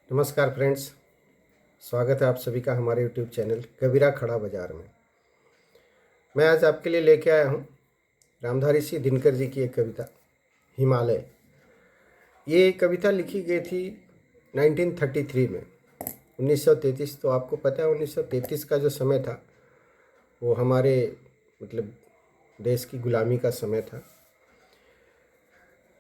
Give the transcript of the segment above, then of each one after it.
नमस्कार फ्रेंड्स, स्वागत है आप सभी का हमारे यूट्यूब चैनल कबीरा खड़ा बाजार में। मैं आज आपके लिए लेके आया हूँ रामधारी सिंह दिनकर जी की एक कविता हिमालय। ये कविता लिखी गई थी 1933 में। 1933 तो आपको पता है, 1933 का जो समय था वो हमारे देश की गुलामी का समय था।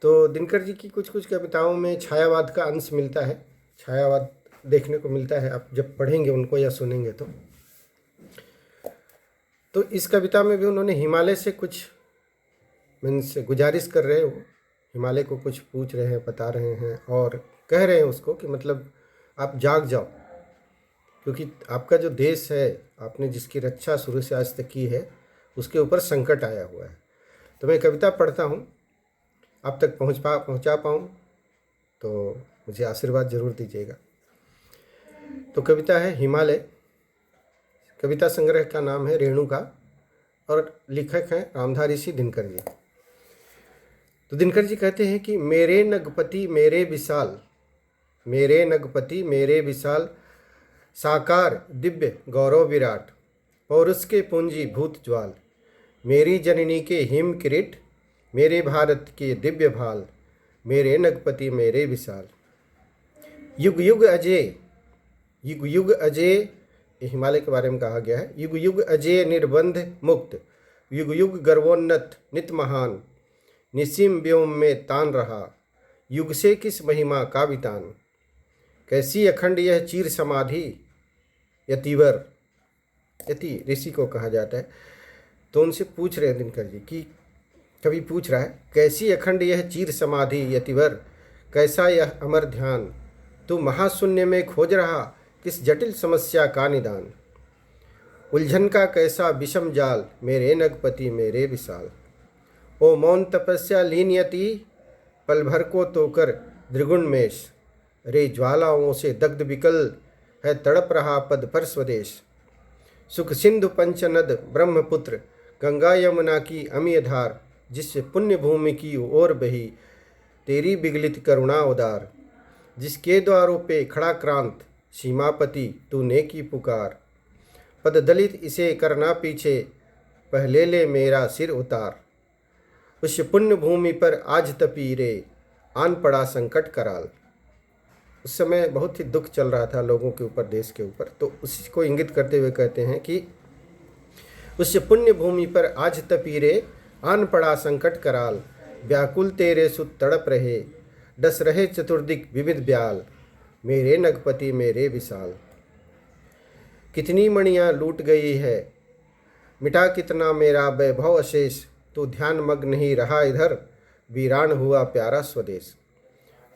तो दिनकर जी की कुछ कुछ कविताओं में छायावाद का अंश मिलता है, छायावाद देखने को मिलता है आप जब पढ़ेंगे उनको या सुनेंगे तो इस कविता में भी उन्होंने हिमालय से कुछ मीन्स गुजारिश कर रहे हो, हिमालय को कुछ पूछ रहे हैं, बता रहे हैं और कह रहे हैं उसको कि आप जाग जाओ, क्योंकि आपका जो देश है, आपने जिसकी रक्षा शुरू से आज तक की है, उसके ऊपर संकट आया हुआ है। तो मैं कविता पढ़ता हूँ, आप तक पहुँचा पाऊँ तो मुझे आशीर्वाद ज़रूर दीजिएगा। तो कविता है हिमालय। कविता संग्रह का नाम है रेणुका और लेखक हैं रामधारी सिंह दिनकर जी। तो दिनकर जी कहते हैं कि मेरे नगपति मेरे विशाल, मेरे नगपति मेरे विशाल, साकार दिव्य गौरव विराट, पौरुष के पूंजी भूत ज्वाल, मेरी जननी के हिम किरीट, मेरे भारत के दिव्य भाल, मेरे नगपति मेरे विशाल। युग युग अजय, युग युग अजय, हिमालय के बारे में कहा गया है। युग युग अजय निर्बंध मुक्त, युग युग गर्वोन्नत नित महान, निसीम व्योम में तान रहा, युग से किस महिमा का वितान, कैसी अखंड यह चीर समाधि, यतिवर, यति ऋषि को कहा जाता है। तो उनसे पूछ रहे हैं दिनकर जी कि कवि पूछ रहा है, कैसी अखंड यह चीर समाधि यतिवर, कैसा यह अमर ध्यान, तू महाशून्य में खोज रहा किस जटिल समस्या का निदान, उलझन का कैसा विषम जाल, मेरे नगपति मेरे विशाल। ओ मौन तपस्या लीन यति, पल भर को तोकर द्रिगुण मेष, रे ज्वालाओं से दग्ध विकल है तड़प रहा पद पर स्वदेश, सुख सिंधु पंचनद ब्रह्मपुत्र, गंगा यमुना की अमीय धार, जिससे पुण्य भूमि की ओर बही तेरी विगलित करुणा उदार, जिसके द्वारों पे खड़ा क्रांत सीमापति तूने की पुकार, पद दलित इसे करना पीछे, पहले ले मेरा सिर उतार, उस पुण्य भूमि पर आज तपी रे, आन पड़ा संकट कराल। उस समय बहुत ही दुख चल रहा था लोगों के ऊपर, देश के ऊपर। तो उसी को इंगित करते हुए कहते हैं कि उस पुण्य भूमि पर आज तपी रे, आन पड़ा संकट कराल, व्याकुल तेरे सुत तड़प रहे, डस रहे चतुर्दिक विविध ब्याल, मेरे नगपति मेरे विशाल। कितनी मणियाँ लूट गई है, मिटा कितना मेरा वैभव अशेष, तू ध्यान मग्न नहीं रहा इधर, वीरान हुआ प्यारा स्वदेश।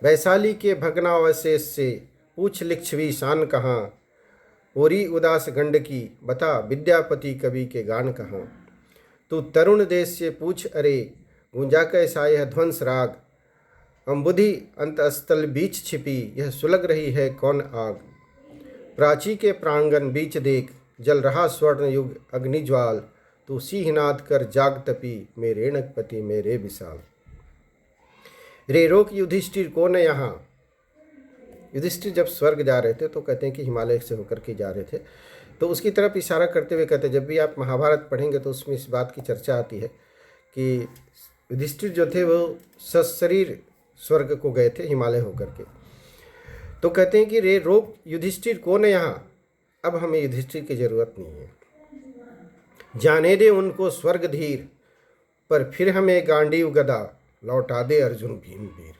वैशाली के भग्नावशेष से पूछ लिच्छवी शान कहाँ, ओरी उदास गंड की बता विद्यापति कवि के गान कहाँ, तू तरुण देश से पूछ अरे, गूंजा कैसा यह ध्वंस राग, अम्बुधि अंतस्थल बीच छिपी यह सुलग रही है कौन आग, प्राची के प्रांगण बीच देख जल रहा स्वर्ण युग अग्निज्वाल, तू सिंहनाद कर जाग तपी मेरे नगपति मेरे विशाल। रे रोक युधिष्ठिर को न यहाँ, युधिष्ठिर जब स्वर्ग जा रहे थे तो कहते हैं कि हिमालय से होकर के जा रहे थे, तो उसकी तरफ इशारा करते हुए कहते हैं, जब भी आप महाभारत पढ़ेंगे तो उसमें इस बात की चर्चा आती है कि युधिष्ठिर जो थे वो सशरीर स्वर्ग को गए थे हिमालय होकर के। तो कहते हैं कि रे रोक युधिष्ठिर को न यहाँ, अब हमें युधिष्ठिर की जरूरत नहीं है, जाने दे उनको स्वर्ग धीर, पर फिर हमें गांडीव गदा लौटा दे अर्जुन भीम वीर,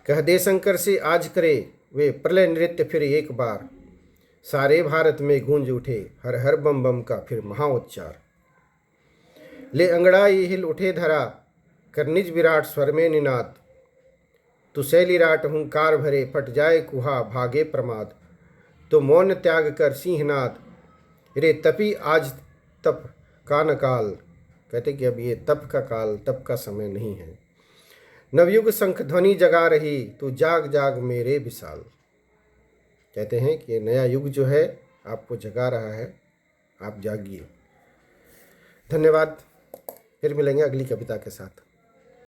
कह दे शंकर से आज करे वे प्रलय नृत्य फिर एक बार, सारे भारत में गूंज उठे हर हर बम बम का फिर महाउच्चार, ले अंगड़ाई हिल उठे धरा कर निज विराट स्वर में निनाद, तु शैलिराट हुंकार भरे फट जाए कुहा भागे प्रमाद, तो मौन त्याग कर सिंहनाद, रे तपी आज तप का न काल। कहते कि अब ये तप का काल, तप का समय नहीं है। नवयुग शंख ध्वनि जगा रही, तू जाग जाग मेरे विशाल। कहते हैं कि ये नया युग जो है आपको जगा रहा है, आप जागिए। धन्यवाद, फिर मिलेंगे अगली कविता के साथ।